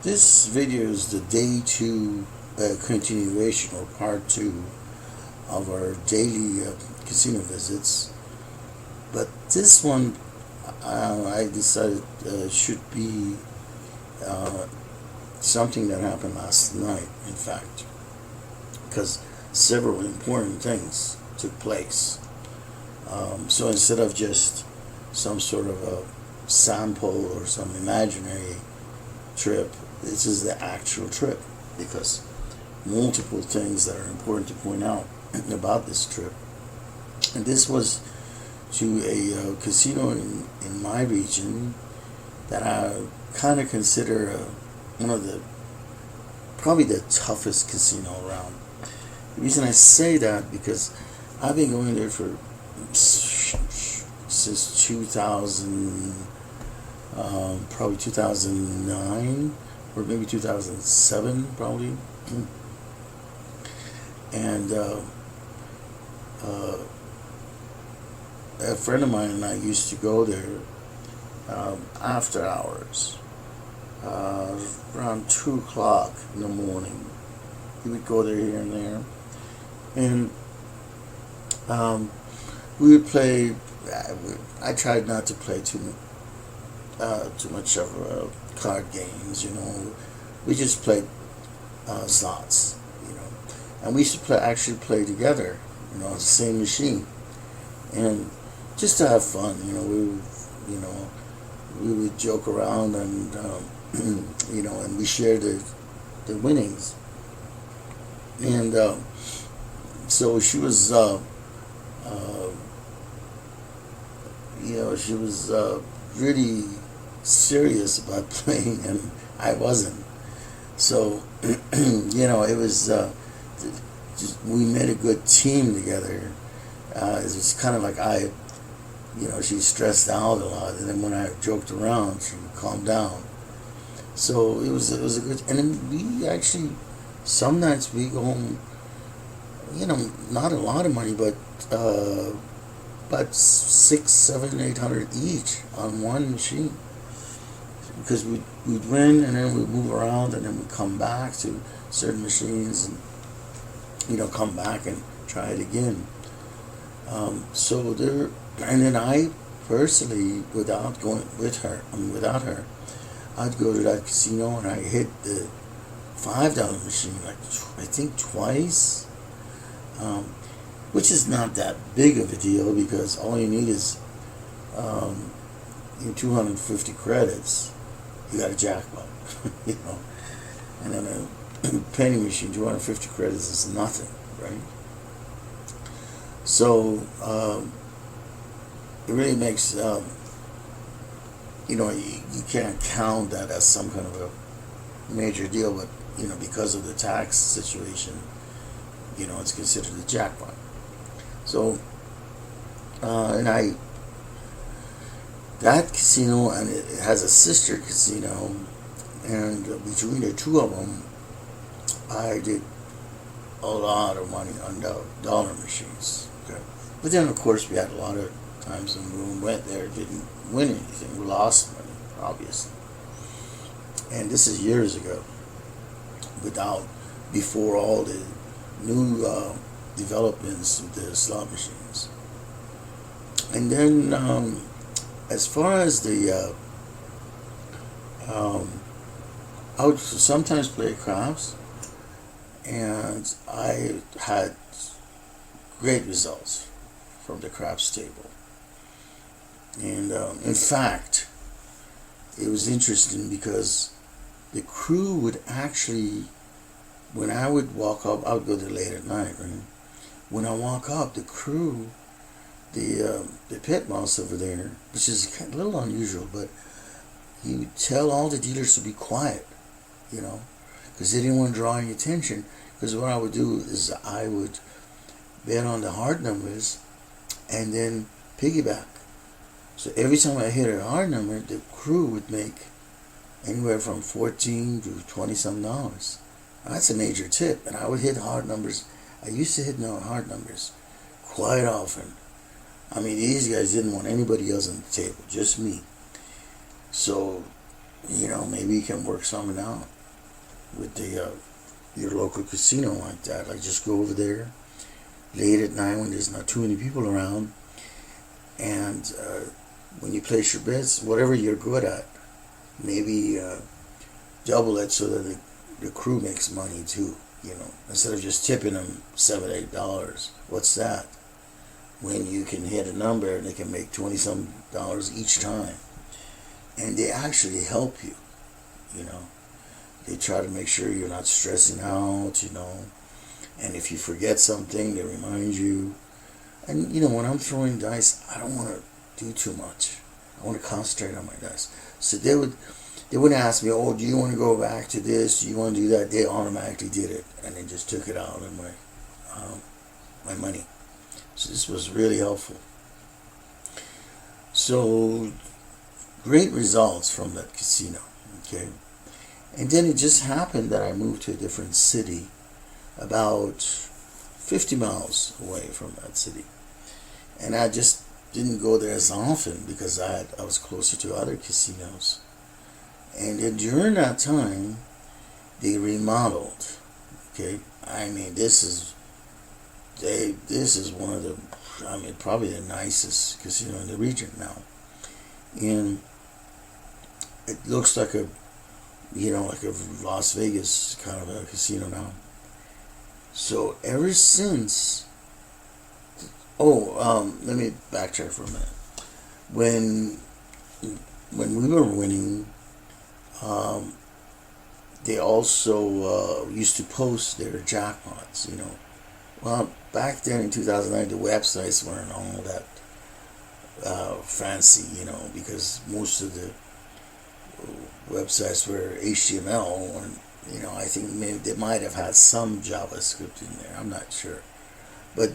This video is the day 2 continuation or part 2 of our daily casino visits. But this one I decided should be something that happened last night, in fact, because several important things took place. So instead of just some sort of a sample or some imaginary trip, this is the actual trip, because multiple things that are important to point out about this trip. And this was to a casino in my region that I kind of consider one of the, probably the toughest casino around. The reason I say that, because I've been going there for since 2000, probably 2009 or maybe 2007 probably. And a friend of mine and I used to go there after hours, around 2 o'clock in the morning. We would go there here and there, and we would play. I tried not to play too much of card games, We just played slots, and we used to actually play together, on the same machine, and just to have fun, we would joke around and and we shared the winnings, and so she was she was really serious about playing, and I wasn't. So it was we made a good team together. It was kind of like she stressed out a lot, and then when I joked around, she would calm down. So it was a good, and then we actually, some nights we go home, not a lot of money, but about 600, 700, 800 each on one machine, because we'd win, and then we'd move around, and then we'd come back to certain machines, and come back and try it again. So there, and then I personally, without her, I'd go to that casino and I hit the $5 machine, like I think twice, which is not that big of a deal, because all you need is 250 credits. You got a jackpot, and then a penny machine, 250 credits is nothing, right? So it really makes you can't count that as some kind of a major deal, but because of the tax situation, it's considered a jackpot. So and that casino, and it has a sister casino, and between the two of them, I did a lot of money on the dollar machines. Okay. But then, of course, we had a lot of times when we went there, didn't win anything. We lost money, obviously. And this is years ago, before all the new developments of the slot machines. And then, as far as the, I would sometimes play craps, and I had great results from the craps table. And in fact, it was interesting because the crew would actually, when I would walk up, I would go there late at night, right? When I walk up, the crew, the pit boss over there, which is a little unusual, but he would tell all the dealers to be quiet, because they didn't want to draw any attention. Because what I would do is I would bet on the hard numbers and then piggyback. So every time I hit a hard number, the crew would make anywhere from $14 to $20-some. That's a major tip, and I would hit hard numbers. I used to hit hard numbers quite often. I mean, these guys didn't want anybody else on the table, just me. So maybe you can work something out with your local casino like that. Like, just go over there late at night when there's not too many people around, and when you place your bets, whatever you're good at, maybe double it so that the crew makes money too. Instead of just tipping them $7, $8. What's that? When you can hit a number and they can make $20-some each time, and they actually help you. They try to make sure you're not stressing out. And if you forget something, they remind you. And when I'm throwing dice, I don't want to do too much. I want to concentrate on my dice. So they wouldn't ask me, oh, do you want to go back to this? Do you want to do that? They automatically did it, and they just took it out of my money. So this was really helpful. So great results from that casino. Okay, and then it just happened that I moved to a different city, about 50 miles away from that city, and I just didn't go there as often because I was closer to other casinos. And then during that time, they remodeled. Okay, I mean, this is one of the, probably the nicest casino in the region now, and it looks like a Las Vegas kind of a casino now. So ever since, let me backtrack for a minute. When we were winning, they also used to post their jackpots. Well, back then in 2009, the websites weren't all that fancy, because most of the websites were HTML, and I think maybe they might have had some JavaScript in there. I'm not sure, but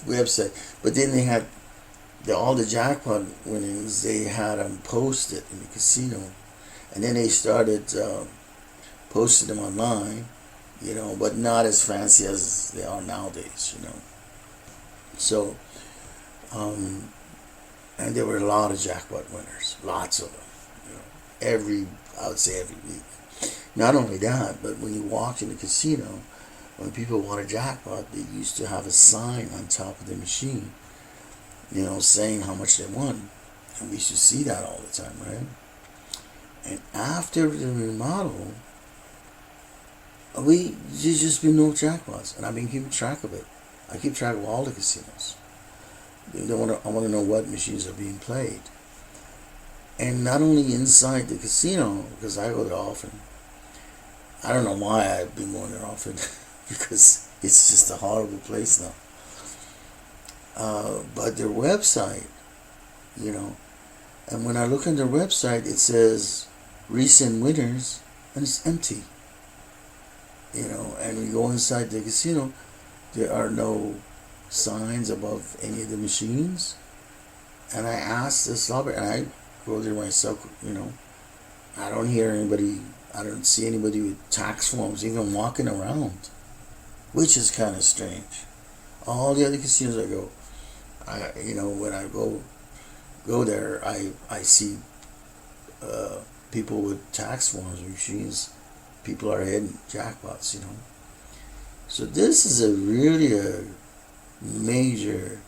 But then they had all the jackpot winnings. They had them posted in the casino, and then they started posting them online. But not as fancy as they are nowadays. So, and there were a lot of jackpot winners, lots of them. I would say every week. Not only that, but when you walk in the casino, when people won a jackpot, they used to have a sign on top of the machine, saying how much they won. And we used to see that all the time, right? And after the remodel, there's just been no jackpots, and I've been keeping track of it. I keep track of all the casinos. I want to know what machines are being played. And not only inside the casino, because I go there often. I don't know why I've been going there often, because it's just a horrible place now. But their website, and when I look on their website, it says recent winners, and it's empty. And we go inside the casino, there are no signs above any of the machines. And I asked the slobber, and I go there myself, I don't hear anybody, I don't see anybody with tax forms even walking around, which is kind of strange. All the other casinos I go, when I go there, I see people with tax forms, machines. People are hitting jackpots, So this is really a major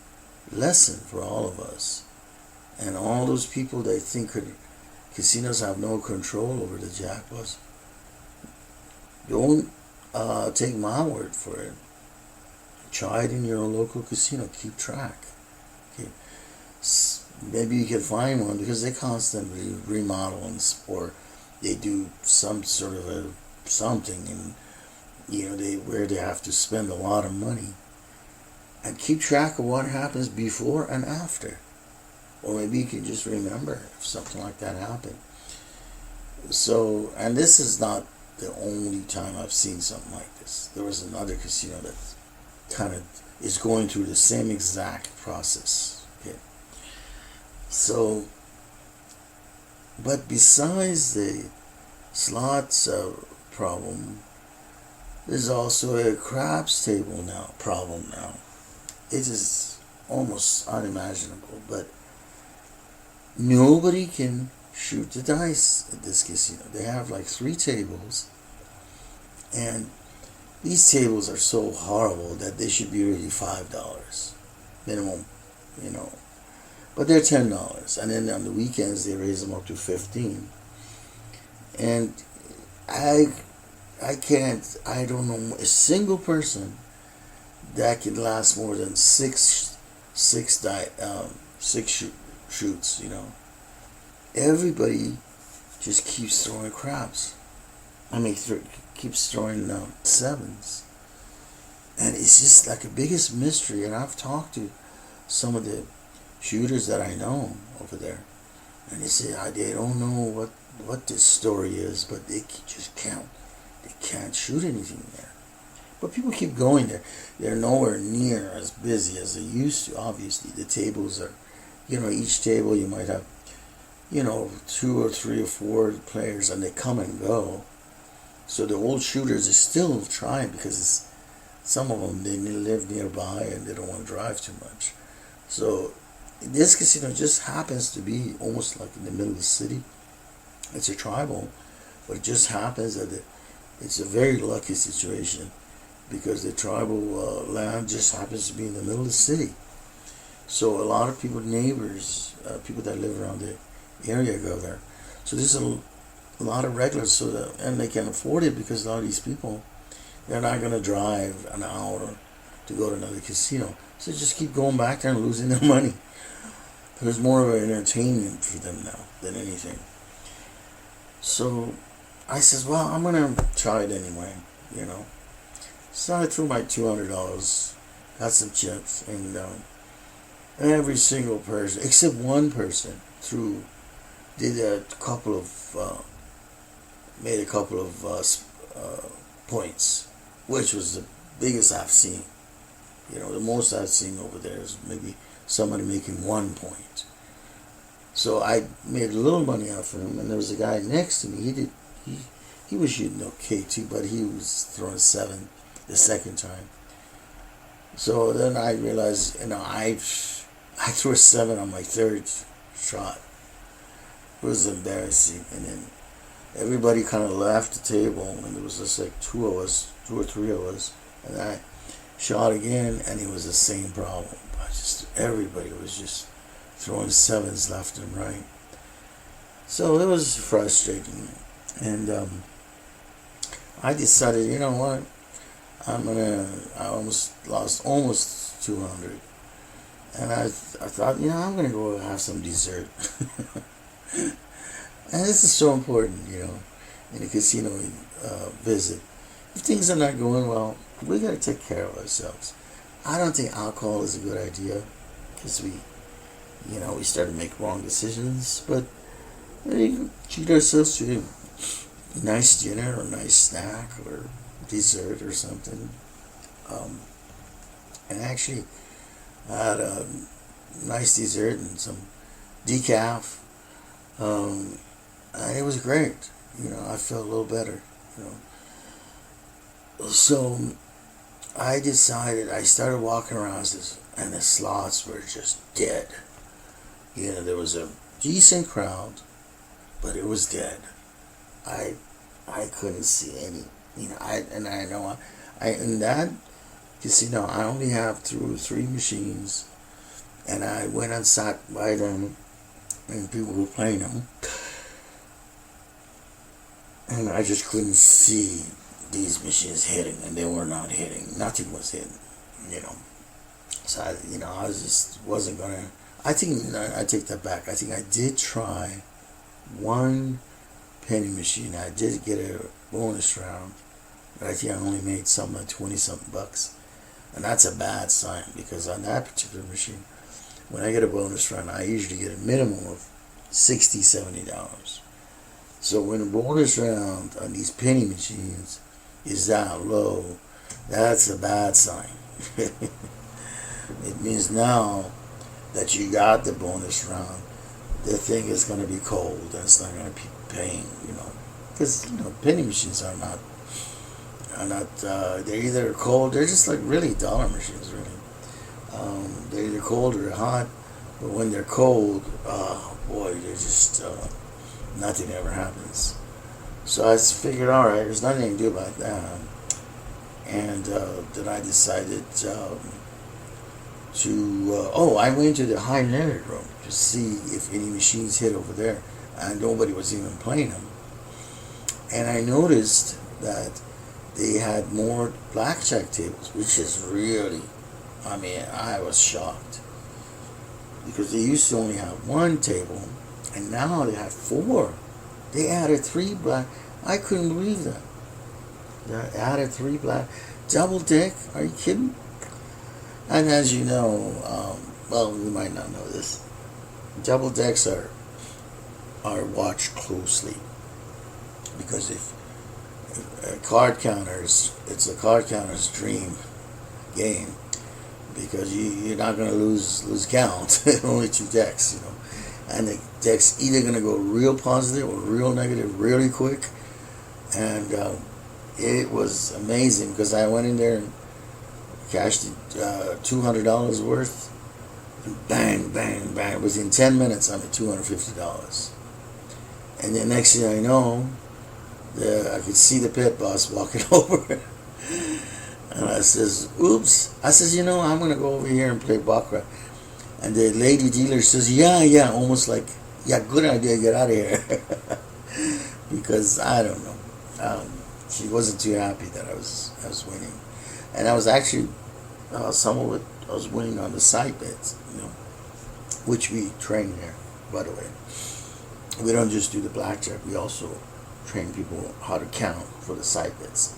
lesson for all of us. And all those people that think casinos have no control over the jackpots, don't take my word for it. Try it in your local casino. Keep track. Okay. Maybe you can find one, because they constantly remodel or they do some sort of something, and where they have to spend a lot of money, and keep track of what happens before and after. Or maybe you can just remember if something like that happened. So, and this is not the only time I've seen something like this. There was another casino that kind of is going through the same exact process. Okay. So, but besides the slots problem, there's also a craps table problem now. It is almost unimaginable, but nobody can shoot the dice at this casino. They have like 3 tables, and these tables are so horrible that they should be really $5 minimum, you know. But they're $10, and then on the weekends they raise them up to 15. And I don't know a single person that can last more than six shoots. You know, everybody just keeps throwing craps. I mean, keeps throwing sevens, and it's just like the biggest mystery. And I've talked to some of the shooters that I know over there, and they say they don't know what this story is, but they just can't shoot anything there. But people keep going there. They're nowhere near as busy as they used to. Obviously, the tables are, each table you might have, 2 or 3 or 4 players, and they come and go. So the old shooters are still trying, because some of them, they live nearby and they don't want to drive too much. So this casino just happens to be almost like in the middle of the city. It's a tribal, but it just happens that it's a very lucky situation, because the tribal land just happens to be in the middle of the city. So a lot of people, neighbors, people that live around the area go there. So there's a lot of regulars, and they can afford it, because a lot of these people, they're not going to drive an hour to go to another casino. So they just keep going back there and losing their money. There's more of an entertainment for them now than anything. So I says, well, I'm going to try it anyway, So I threw my $200, got some chips, and every single person, except one person, made a couple of points, which was the biggest I've seen. The most I've seen over there is maybe somebody making 1 point. So I made a little money off of him, and there was a guy next to me. He was shooting okay too, but he was throwing 7 the second time. So then I realized, I threw a 7 on my 3rd shot. It was embarrassing, and then everybody kind of left the table, and there was just like 2 or 3 of us, and I shot again, and it was the same problem. Everybody was just throwing 7s left and right. So it was frustrating, and I decided, you know what, I almost lost almost 200, and I thought, I'm gonna go have some dessert. And this is so important, in a casino visit. If things are not going well, we gotta take care of ourselves. I don't think alcohol is a good idea, because we start to make wrong decisions, but we can treat ourselves to a nice dinner or a nice snack or dessert or something. And actually, I had a nice dessert and some decaf, and it was great. I felt a little better. So I started walking around, and the slots were just dead. There was a decent crowd, but it was dead. I couldn't see any. In that casino, I only have 3 machines, and I went and sat by them, and people were playing them, and I just couldn't see these machines hitting, and they were not hitting. Nothing was hitting, So I wasn't gonna. I think I take that back. I think I did try 1 penny machine. I did get a bonus round, but I think I only made something like 20-something bucks, and that's a bad sign, because on that particular machine, when I get a bonus round, I usually get a minimum of $60, $70. So when a bonus round on these penny machines is that low, that's a bad sign. It means now that you got the bonus round, the thing is going to be cold, and it's not going to be paying, because penny machines are not they're either cold, they're just like really dollar machines, really. They're either cold or hot, but when they're cold, boy, they're just nothing ever happens. So I figured, all right, there's nothing I can do about that. And then I decided I went to the high limit room to see if any machines hit over there, and nobody was even playing them. And I noticed that they had more blackjack tables, which is really, I was shocked, because they used to only have one table, and now they have 4. They added 3 black. I couldn't believe that. They added 3 black. Double deck? Are you kidding? And as you know, well, you might not know this, double decks are watched closely, because if card counters, it's a card counter's dream game, because you're not going to lose count. Only 2 decks, you know, and the deck's either going to go real positive or real negative really quick. And it was amazing, because I went in there and cashed $200 worth, and bang, bang, bang. Within 10 minutes, I'm at $250. And then next thing I know, I could see the pit boss walking over. And I says, oops. I says, you know, I'm going to go over here and play baccarat. And the lady dealer says, yeah, almost like, yeah, good idea, get out of here. Because, I don't know, she wasn't too happy that I was winning. And I was actually, some of it, I was winning on the side bets, you know, which we train there, by the way. We don't just do the blackjack, we also train people how to count for the side bets.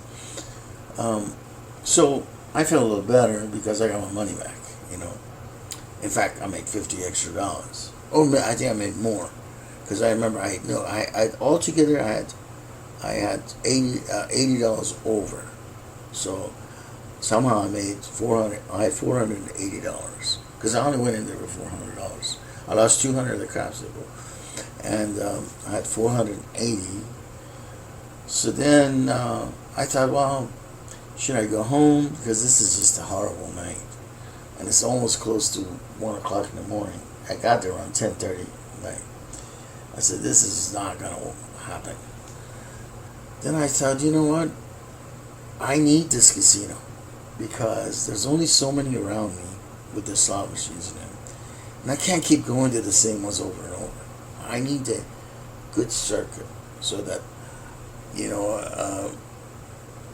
So I felt a little better because I got my money back, you know. In fact, I made $50 extra. Oh, I think I made more, because I remember I altogether I had $80 over. So somehow I made $400. I had $480 because I only went in there with $400. I lost $200 at the craps table, and I had $480. So then I thought, well, should I go home, because this is just a horrible night, and it's almost close to 1 o'clock in the morning. I got there around 10:30 at night. I said, this is not gonna happen. Then I thought, you know what? I need this casino, because there's only so many around me with the slot machines in them, and I can't keep going to the same ones over and over. I need a good circuit so that, you know,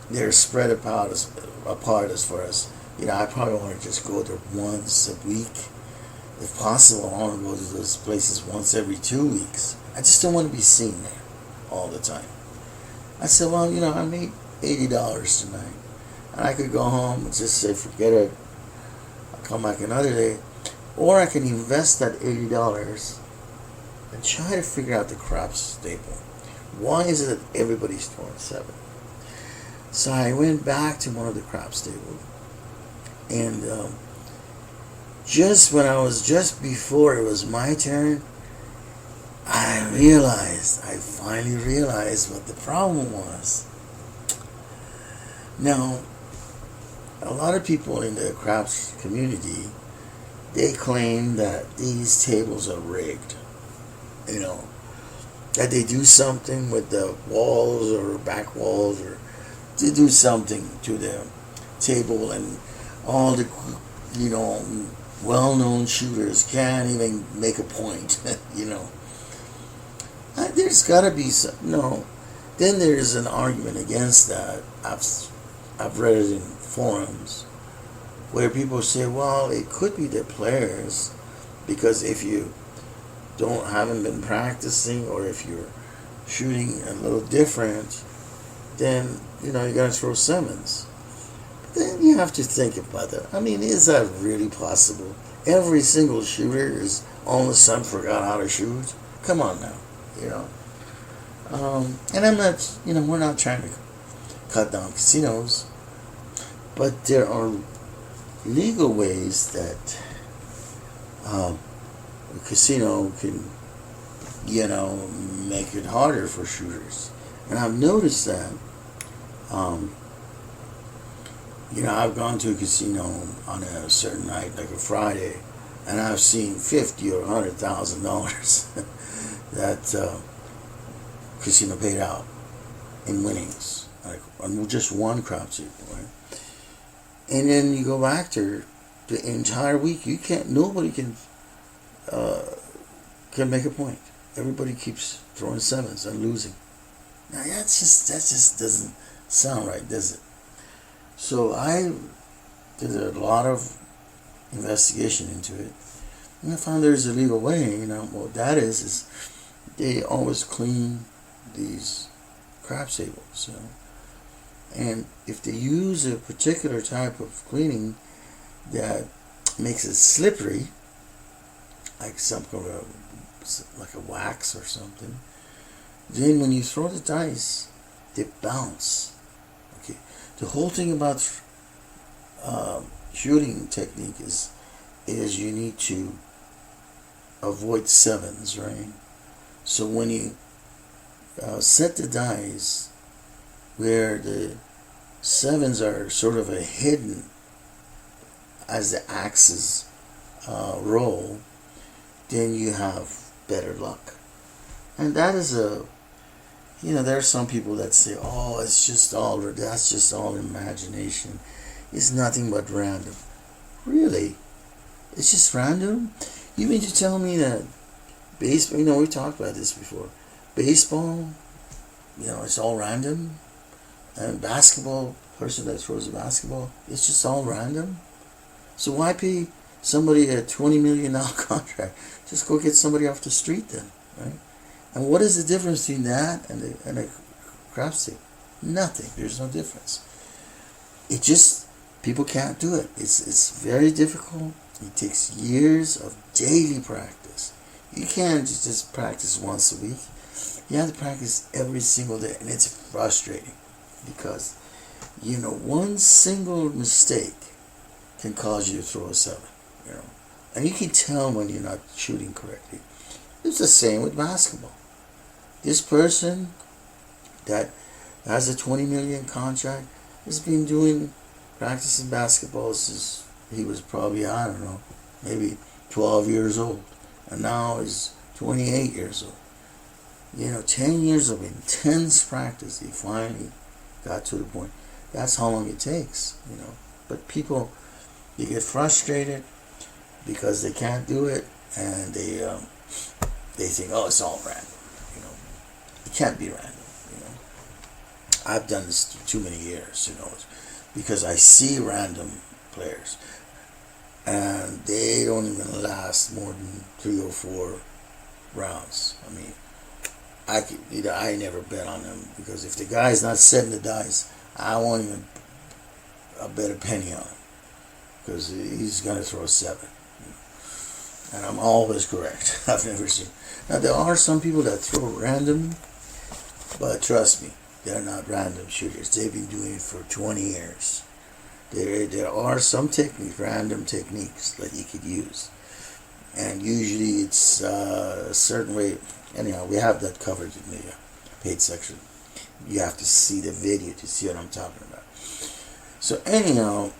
they're spread apart as far as, you know, I probably want to just go there once a week. If possible, I want to go to those places once every 2 weeks. I just don't want to be seen there all the time. I said, well, you know, I made $80 tonight, and I could go home and just say, forget it, I'll come back another day. Or I can invest that $80 and try to figure out the craps staple. Why is it that everybody's throwing 7? So I went back to one of the craps tables, and just before it was my turn, I finally realized what the problem was. Now, a lot of people in the craps community, they claim that these tables are rigged, you know, that they do something with the walls or back walls, or to do something to the table, and all the, you know, well-known shooters can't even make a point, you know. There's got to be some, no. Then there's an argument against that. I've read it in forums where people say, well, it could be the players, because if you haven't been practicing, or if you're shooting a little different, then, you know, you gotta throw 7s. Then you have to think about that. I mean, is that really possible? Every single shooter is all of a sudden forgot how to shoot? Come on now, you know. And I'm not, you know, we're not trying to cut down casinos, but there are legal ways that a casino can, you know, make it harder for shooters. And I've noticed that, you know, I've gone to a casino on a certain night, like a Friday, and I've seen $50,000 or $100,000 that casino paid out in winnings, like on just one crop table, right? And then you go back to the entire week. You can't. Nobody can make a point. Everybody keeps throwing sevens and losing. Now that just doesn't sound right, does it? So I did a lot of investigation into it, and I found there's a legal way. What that is they always clean these craps tables. And if they use a particular type of cleaning that makes it slippery, like some kind of like a wax or something, then when you throw the dice, they bounce. Okay, the whole thing about shooting technique is you need to avoid sevens, right? So when you set the dice where the sevens are sort of a hidden as the axes roll, then you have better luck. And that is there are some people that say, oh, that's just all imagination. It's nothing but random. Really? It's just random? You mean to tell me that baseball, we talked about this before. Baseball, it's all random? And basketball, person that throws a basketball, it's just all random? So why pay somebody a $20 million contract? Just go get somebody off the street then, right? And what is the difference between that and a craps table? Nothing. There's no difference. It just, people can't do it. It's very difficult. It takes years of daily practice. You can't just practice once a week. You have to practice every single day, and it's frustrating because, one single mistake can cause you to throw a seven, and you can tell when you're not shooting correctly. It's the same with basketball. This person that has a $20 million contract has been doing practicing basketball since he was probably, I don't know, maybe 12 years old, and now he's 28 years old. 10 years of intense practice, he finally got to the point. That's how long it takes, But people, they get frustrated because they can't do it, and they think, oh, it's all random, It can't be random, I've done this too many years, because I see random players, and they don't even last more than 3 or 4 rounds. I mean, I never bet on them, because if the guy's not setting the dice, I won't even bet a penny on him, because he's going to throw a 7. And I'm always correct. I've never seen. Now, there are some people that throw random, but trust me, they're not random shooters. They've been doing it for 20 years. There are some random techniques that you could use. And usually it's a certain way. Anyhow, we have that covered in the paid section. You have to see the video to see what I'm talking about. So anyhow,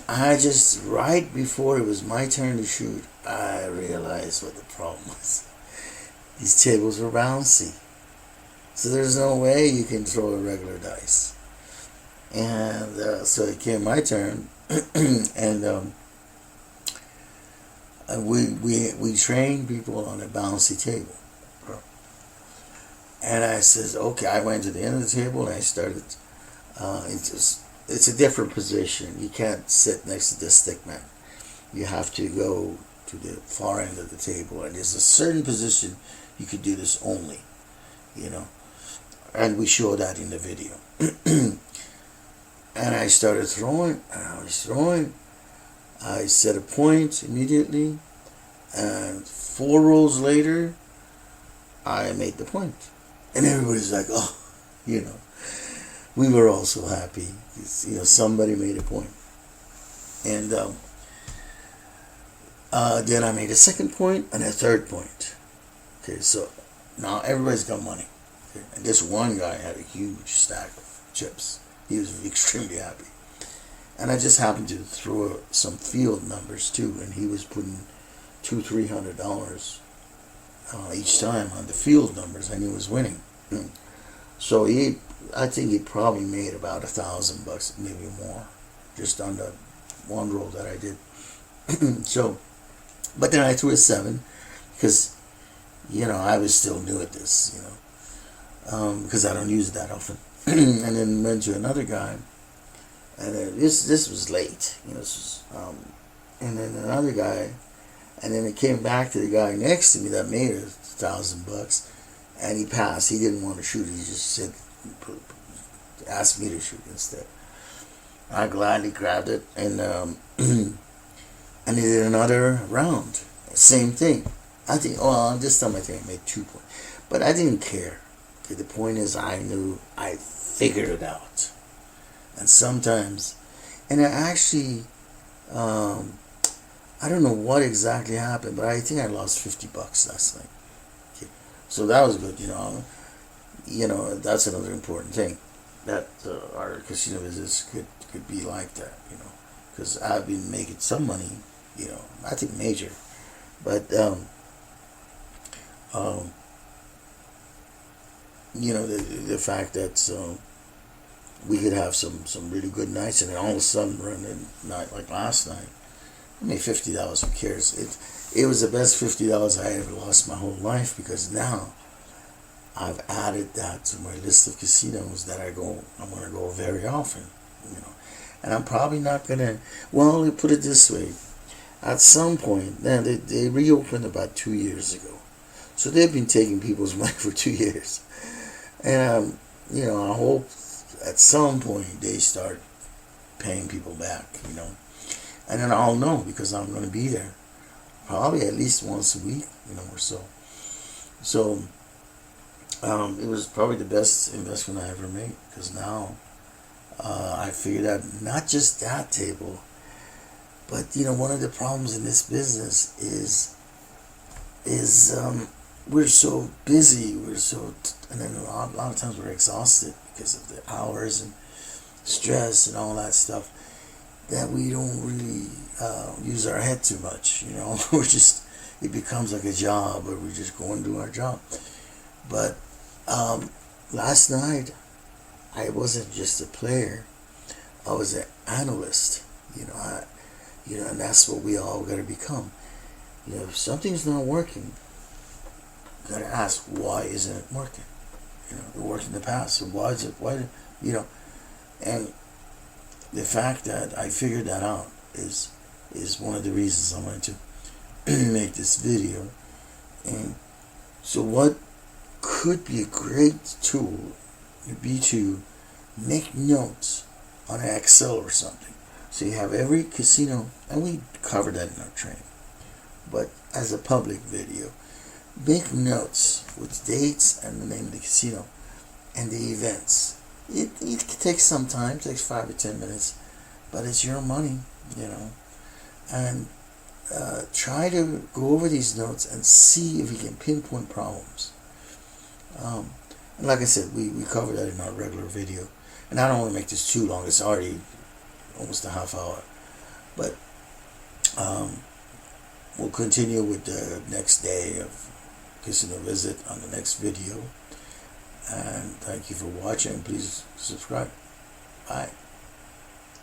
I just, right before it was my turn to shoot, I realized what the problem was. These tables were bouncy. So there's no way you can throw a regular dice. And so it came my turn, and we trained people on a bouncy table. And I says, okay, I went to the end of the table and I started, it's a different position. You can't sit next to the stick man. You have to go to the far end of the table, and there's a certain position you could do this only, and we show that in the video. And I started throwing, and I set a point immediately, and 4 rolls later, I made the point. And everybody's like, oh, we were all so happy. Somebody made a point. And then I made a second point and a third point. Okay, so now everybody's got money. Okay? And this one guy had a huge stack of chips. He was extremely happy. And I just happened to throw some field numbers too, and he was putting $200-300 each time on the field numbers, and he was winning. So I think he probably made about $1,000, maybe more, just on the one roll that I did. So, but then I threw a 7 because, I was still new at this, because I don't use it that often. And then went to another guy, and then this was late, and then another guy, and then it came back to the guy next to me that made $1,000, and he passed. He didn't want to shoot. He just said, asked me to shoot instead. I gladly grabbed it, and and he did another round. Same thing. I think, this time I think I made 2 points. But I didn't care. Okay, the point is, I knew I figured it out. And sometimes, and I actually, I don't know what exactly happened, but I think I lost $50 last night. Okay. So that was good, that's another important thing. That our casino visits could be like that, because I've been making some money, nothing major, but the fact that we could have some really good nights, and then all of a sudden run a night like last night, I made $50. Who cares? It was the best $50 I ever lost my whole life, because now I've added that to my list of casinos that I'm going to go very often, and I'm probably not going to, well, put it this way, at some point, now they reopened about 2 years ago, so they've been taking people's money for 2 years, and I hope at some point they start paying people back, and then I'll know, because I'm going to be there probably at least once a week, or so. So it was probably the best investment I ever made, because now I figured out not just that table, but one of the problems in this business is we're so busy, and then a lot of times we're exhausted because of the hours and stress and all that stuff, that we don't really use our head too much. It becomes like a job, or we just go and do our job. But last night, I wasn't just a player, I was an analyst, and that's what we all got to become. If something's not working, you got to ask, why isn't it working? It worked in the past, so why is it, and the fact that I figured that out is one of the reasons I wanted to make this video. And so what could be a great tool would be to make notes on an Excel or something. So you have every casino, and we covered that in our training, but as a public video, make notes with dates and the name of the casino and the events. It takes some time, it takes 5 or 10 minutes, but it's your money, and try to go over these notes and see if you can pinpoint problems. And like I said, we covered that in our regular video, and I don't want to make this too long. It's already almost a half hour, but we'll continue with the next day of casino visit on the next video. And thank you for watching. Please subscribe. Bye.